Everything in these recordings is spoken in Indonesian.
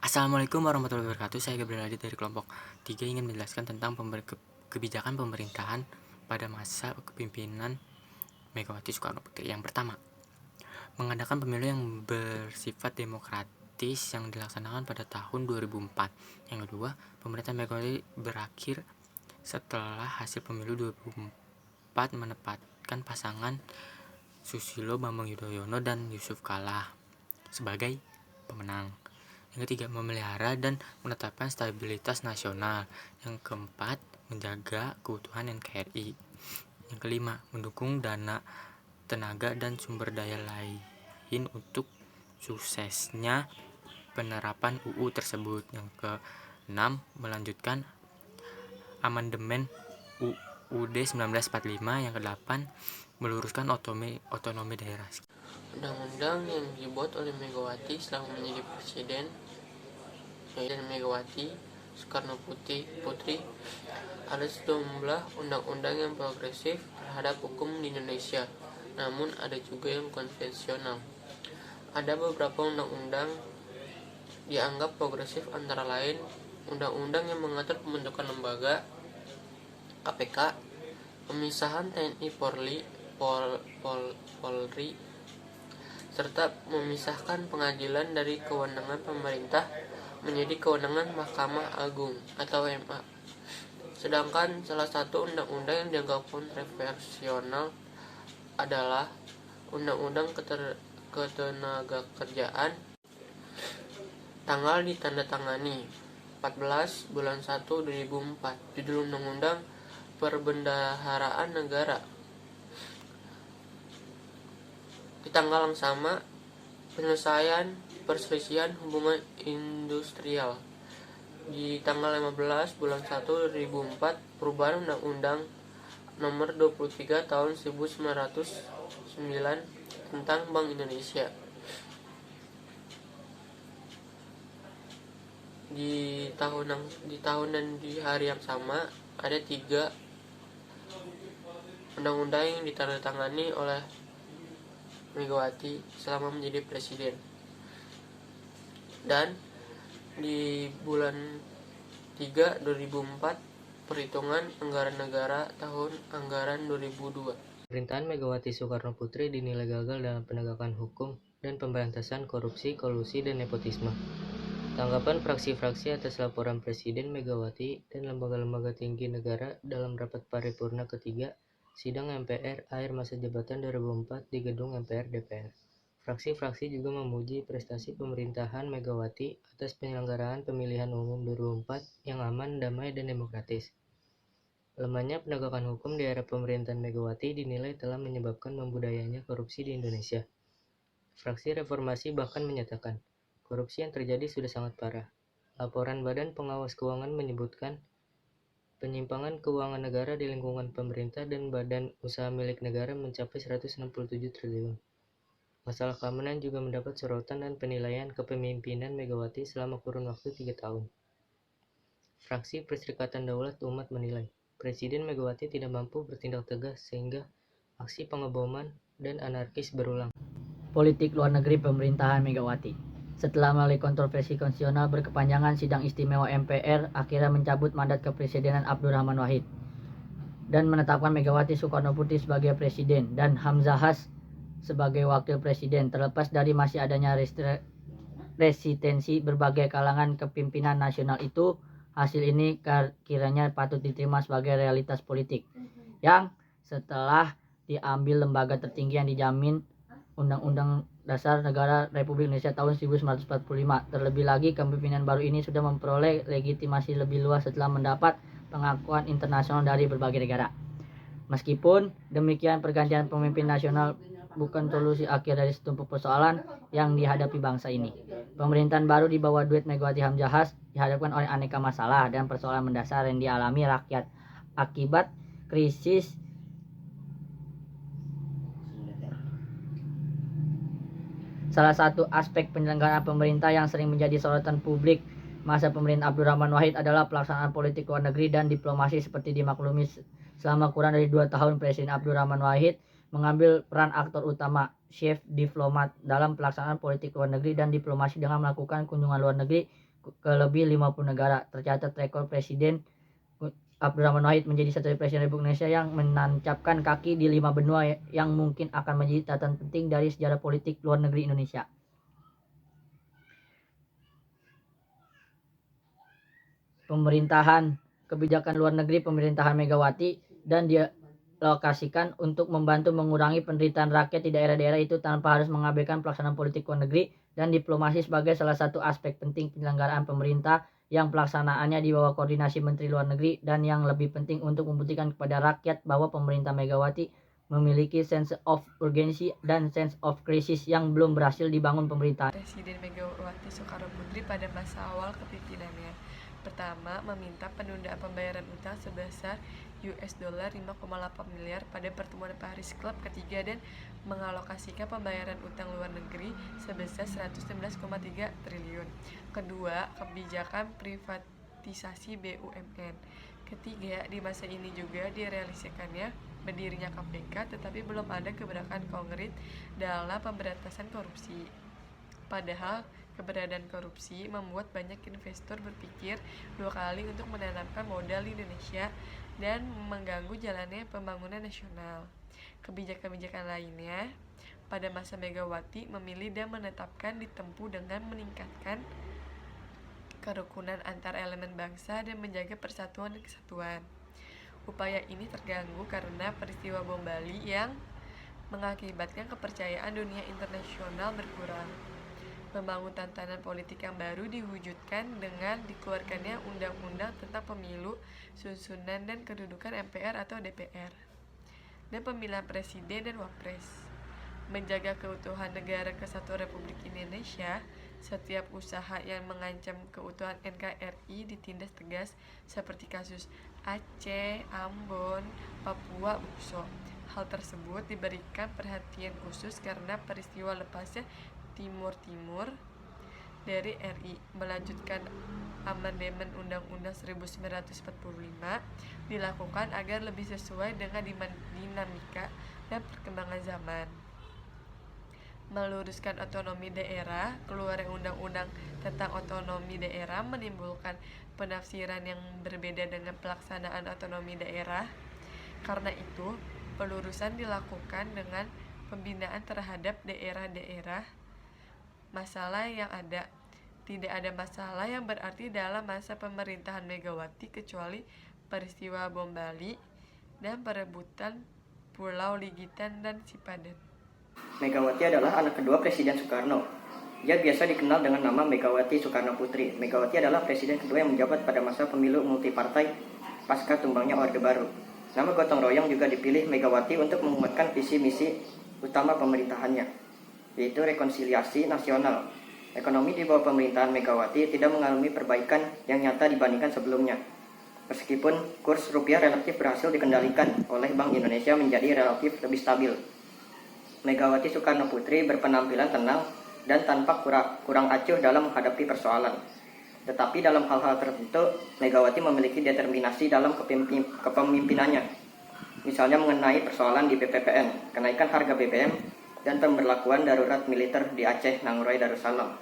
Assalamualaikum warahmatullahi wabarakatuh. Saya Gabriel Adit dari kelompok 3 ingin menjelaskan tentang kebijakan pemerintahan pada masa kepemimpinan Megawati Soekarno Putri. Yang pertama, mengadakan pemilu yang bersifat demokratis yang dilaksanakan pada tahun 2004. Yang kedua, pemerintahan Megawati berakhir setelah hasil pemilu 2004 menempatkan pasangan Susilo Bambang Yudhoyono dan Yusuf Kala sebagai pemenang. Yang ketiga, memelihara dan menetapkan stabilitas nasional. Yang keempat, menjaga keutuhan NKRI. Yang kelima, mendukung dana, tenaga, dan sumber daya lain untuk suksesnya penerapan UU tersebut. Yang keenam, melanjutkan amandemen UUD 1945. Yang kedelapan, meluruskan otonomi daerah. Undang-undang yang dibuat oleh Megawati selama menjadi presiden, yaitu Megawati Soekarno Putri, ada sejumlah undang-undang yang progresif terhadap hukum di Indonesia, namun ada juga yang konvensional. Ada beberapa undang-undang dianggap progresif, antara lain undang-undang yang mengatur pembentukan lembaga KPK, pemisahan TNI Polri, serta memisahkan pengadilan dari kewenangan pemerintah menjadi kewenangan Mahkamah Agung atau MA. Sedangkan salah satu undang-undang yang dianggap kontroversial adalah Undang-Undang Ketenagakerjaan, tanggal ditandatangani 14 bulan 1 2004. Judul Undang-Undang Perbendaharaan Negara. Di tanggal yang sama, penyelesaian perselisihan hubungan industrial. Di tanggal 15 bulan 1 2004, perubahan Undang-Undang Nomor 23 Tahun 1909 tentang Bank Indonesia. Di tahun dan di hari yang sama, ada 3 undang-undang yang ditandatangani oleh Megawati selama menjadi presiden. Dan di bulan 3 2004, perhitungan anggaran negara tahun anggaran 2002. Pemerintahan Megawati Soekarno Putri dinilai gagal dalam penegakan hukum dan pemberantasan korupsi, kolusi, dan nepotisme. Tanggapan fraksi-fraksi atas laporan Presiden Megawati dan lembaga-lembaga tinggi negara dalam rapat paripurna ketiga Sidang MPR akhir masa jabatan 2004 di gedung MPR DPR. Fraksi-fraksi juga memuji prestasi pemerintahan Megawati atas penyelenggaraan pemilihan umum 2004 yang aman, damai, dan demokratis. Lemahnya penegakan hukum di era pemerintahan Megawati dinilai telah menyebabkan membudayanya korupsi di Indonesia. Fraksi Reformasi bahkan menyatakan, korupsi yang terjadi sudah sangat parah. Laporan Badan Pengawas Keuangan menyebutkan penyimpangan keuangan negara di lingkungan pemerintah dan badan usaha milik negara mencapai 167 triliun. Masalah keamanan juga mendapat sorotan dan penilaian kepemimpinan Megawati selama kurun waktu 3 tahun. Fraksi Perserikatan Daulat Umat menilai, Presiden Megawati tidak mampu bertindak tegas sehingga aksi pengeboman dan anarkis berulang. Politik luar negeri pemerintahan Megawati. Setelah melalui kontroversi konstitusional berkepanjangan, Sidang Istimewa MPR akhirnya mencabut mandat kepresidenan Abdurrahman Wahid dan menetapkan Megawati Soekarno Putri sebagai presiden dan Hamzahas sebagai wakil presiden. Terlepas dari masih adanya resistensi berbagai kalangan kepimpinan nasional itu, hasil ini kiranya patut diterima sebagai realitas politik yang setelah diambil lembaga tertinggi yang dijamin Undang-Undang Dasar Negara Republik Indonesia tahun 1945. Terlebih lagi, kepemimpinan baru ini sudah memperoleh legitimasi lebih luas setelah mendapat pengakuan internasional dari berbagai negara. Meskipun demikian, pergantian pemimpin nasional bukan solusi akhir dari setumpuk persoalan yang dihadapi bangsa ini. Pemerintahan baru di bawah duet Megawati Hamzahas dihadapkan oleh aneka masalah dan persoalan mendasar yang dialami rakyat akibat krisis Salah satu aspek penyelenggaraan pemerintah yang sering menjadi sorotan publik masa pemerintahan Abdurrahman Wahid adalah pelaksanaan politik luar negeri dan diplomasi. Seperti dimaklumi, selama kurang dari 2 tahun Presiden Abdurrahman Wahid mengambil peran aktor utama, chef diplomat dalam pelaksanaan politik luar negeri dan diplomasi dengan melakukan kunjungan luar negeri ke lebih 50 negara. Tercatat rekor Presiden Abdurrahman Wahid menjadi satu presiden Republik Indonesia yang menancapkan kaki di 5 benua yang mungkin akan menjadi catatan penting dari sejarah politik luar negeri Indonesia. Pemerintahan kebijakan luar negeri pemerintahan Megawati dan dialokasikan untuk membantu mengurangi penderitaan rakyat di daerah-daerah itu tanpa harus mengabaikan pelaksanaan politik luar negeri dan diplomasi sebagai salah satu aspek penting penyelenggaraan pemerintah yang pelaksanaannya di bawah koordinasi Menteri Luar Negeri, dan yang lebih penting untuk membuktikan kepada rakyat bahwa pemerintah Megawati memiliki sense of urgency dan sense of crisis yang belum berhasil dibangun pemerintah. Presiden Megawati Soekarno Putri pada masa awal kepemimpinannya. Pertama, meminta penundaan pembayaran utang sebesar US$ 5,8 miliar pada pertemuan Paris Club ketiga dan mengalokasikan pembayaran utang luar negeri sebesar 119,3 triliun. Kedua, kebijakan privatisasi BUMN. Ketiga, di masa ini juga direalisasikannya berdirinya KPK, tetapi belum ada gebrakan konkret dalam pemberantasan korupsi. Padahal keberadaan korupsi membuat banyak investor berpikir 2 kali untuk menanamkan modal di Indonesia dan mengganggu jalannya pembangunan nasional. Kebijakan-kebijakan lainnya pada masa Megawati memilih dan menetapkan ditempuh dengan meningkatkan kerukunan antar elemen bangsa dan menjaga persatuan dan kesatuan. Upaya ini terganggu karena peristiwa Bom Bali yang mengakibatkan kepercayaan dunia internasional berkurang. Membangun tatanan politik yang baru diwujudkan dengan dikeluarkannya Undang-Undang tentang Pemilu, Susunan dan Kedudukan MPR atau DPR, dan pemilihan Presiden dan Wapres. Menjaga keutuhan negara kesatuan Republik Indonesia, setiap usaha yang mengancam keutuhan NKRI ditindas tegas seperti kasus Aceh, Ambon, Papua, Bukso. Hal tersebut diberikan perhatian khusus karena peristiwa lepasnya Timur dari RI. Melanjutkan amandemen Undang-Undang 1945 dilakukan agar lebih sesuai dengan dinamika dan perkembangan zaman. Meluruskan otonomi daerah. Keluarnya Undang-Undang tentang otonomi daerah menimbulkan penafsiran yang berbeda dengan pelaksanaan otonomi daerah. Karena itu, pelurusan dilakukan dengan pembinaan terhadap daerah-daerah masalah yang ada. Tidak ada masalah yang berarti dalam masa pemerintahan Megawati kecuali peristiwa Bom Bali dan perebutan Pulau Ligitan dan Sipadan. Megawati adalah anak kedua Presiden Soekarno. Ia biasa dikenal dengan nama Megawati Soekarno Putri. Megawati adalah presiden kedua yang menjabat pada masa pemilu multipartai pasca tumbangnya Orde Baru. Nama gotong royong juga dipilih Megawati untuk menguatkan visi misi utama pemerintahannya, yaitu rekonsiliasi nasional. Ekonomi di bawah pemerintahan Megawati tidak mengalami perbaikan yang nyata dibandingkan sebelumnya. Meskipun kurs rupiah relatif berhasil dikendalikan oleh Bank Indonesia menjadi relatif lebih stabil. Megawati Soekarno Putri berpenampilan tenang dan tanpa kurang acuh dalam menghadapi persoalan. Tetapi dalam hal-hal tertentu, Megawati memiliki determinasi dalam kepemimpinannya. Misalnya mengenai persoalan di BPPN, kenaikan harga BBM, dan pemberlakuan darurat militer di Aceh, Nangroe, Darussalam.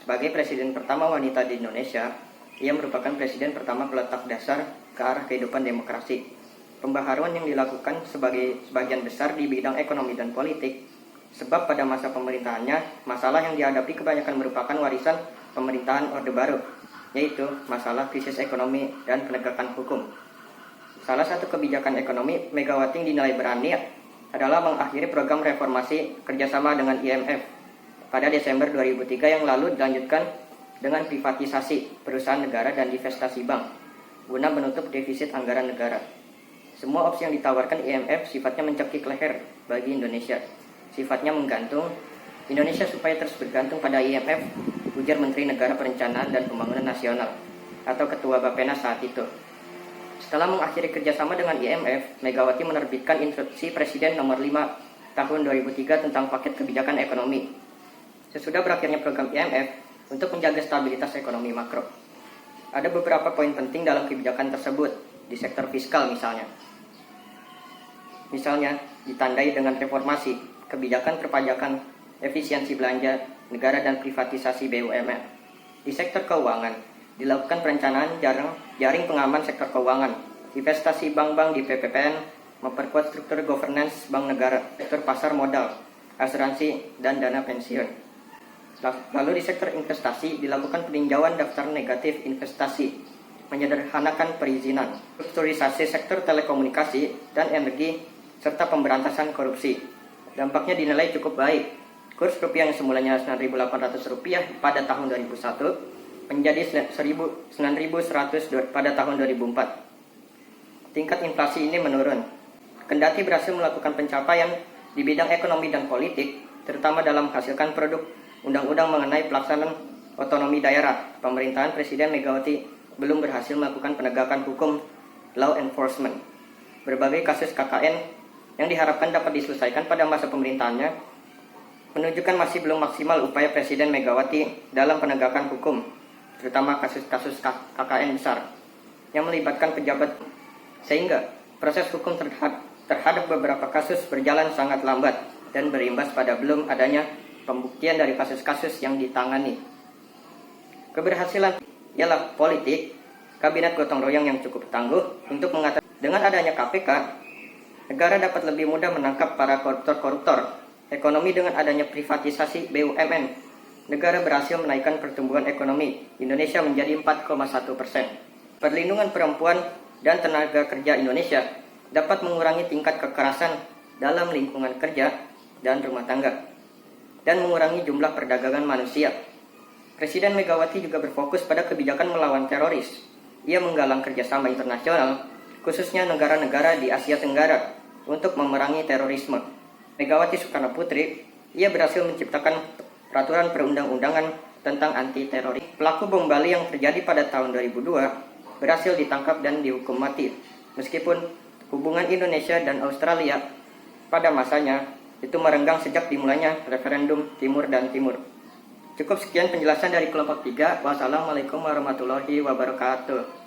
Sebagai presiden pertama wanita di Indonesia, ia merupakan presiden pertama peletak dasar ke arah kehidupan demokrasi. Pembaharuan yang dilakukan sebagian besar di bidang ekonomi dan politik, sebab pada masa pemerintahannya, masalah yang dihadapi kebanyakan merupakan warisan pemerintahan Orde Baru, yaitu masalah krisis ekonomi dan penegakan hukum. Salah satu kebijakan ekonomi Megawati yang dinilai berani adalah mengakhiri program reformasi kerjasama dengan IMF pada Desember 2003 yang lalu dilanjutkan dengan privatisasi perusahaan negara dan divestasi bank guna menutup defisit anggaran negara. Semua opsi yang ditawarkan IMF sifatnya mencekik leher bagi Indonesia. Sifatnya menggantung Indonesia supaya terus bergantung pada IMF, ujar Menteri Negara Perencanaan dan Pembangunan Nasional atau Ketua Bappenas saat itu. Setelah mengakhiri kerjasama dengan IMF, Megawati menerbitkan Instruksi Presiden Nomor 5 Tahun 2003 tentang paket kebijakan ekonomi. Sesudah berakhirnya program IMF untuk menjaga stabilitas ekonomi makro, ada beberapa poin penting dalam kebijakan tersebut di sektor fiskal misalnya. Misalnya ditandai dengan reformasi, kebijakan perpajakan, efisiensi belanja negara dan privatisasi BUMN. Di sektor keuangan, dilakukan perencanaan jaring pengaman sektor keuangan, investasi bank-bank di PPPN, memperkuat struktur governance bank negara, sektor pasar modal, asuransi, dan dana pensiun. Lalu di sektor investasi, dilakukan peninjauan daftar negatif investasi, menyederhanakan perizinan, strukturisasi sektor telekomunikasi dan energi, serta pemberantasan korupsi. Dampaknya dinilai cukup baik. Kurs rupiah yang semulanya Rp9.800 pada tahun 2001 menjadi Rp9.100 pada tahun 2004. Tingkat inflasi ini menurun. Kendati berhasil melakukan pencapaian di bidang ekonomi dan politik, terutama dalam menghasilkan produk undang-undang mengenai pelaksanaan otonomi daerah, pemerintahan Presiden Megawati belum berhasil melakukan penegakan hukum law enforcement. Berbagai kasus KKN yang diharapkan dapat diselesaikan pada masa pemerintahannya menunjukkan masih belum maksimal upaya Presiden Megawati dalam penegakan hukum, terutama kasus-kasus KKN besar yang melibatkan pejabat, sehingga proses hukum terhadap beberapa kasus berjalan sangat lambat dan berimbas pada belum adanya pembuktian dari kasus-kasus yang ditangani. Keberhasilan ialah politik kabinet gotong royong yang cukup tangguh untuk mengatasi. Dengan adanya KPK, negara dapat lebih mudah menangkap para koruptor. Ekonomi dengan adanya privatisasi BUMN, negara berhasil menaikkan pertumbuhan ekonomi Indonesia menjadi 4,1%. Perlindungan perempuan dan tenaga kerja Indonesia dapat mengurangi tingkat kekerasan dalam lingkungan kerja dan rumah tangga, dan mengurangi jumlah perdagangan manusia. Presiden Megawati juga berfokus pada kebijakan melawan teroris. Ia menggalang kerjasama internasional, khususnya negara-negara di Asia Tenggara, untuk memerangi terorisme. Megawati Soekarno Putri, ia berhasil menciptakan peraturan perundang-undangan tentang anti-teroris. Pelaku bom Bali yang terjadi pada tahun 2002 berhasil ditangkap dan dihukum mati. Meskipun hubungan Indonesia dan Australia pada masanya itu merenggang sejak dimulainya referendum Timur dan Timur. Cukup sekian penjelasan dari kelompok 3. Wassalamualaikum warahmatullahi wabarakatuh.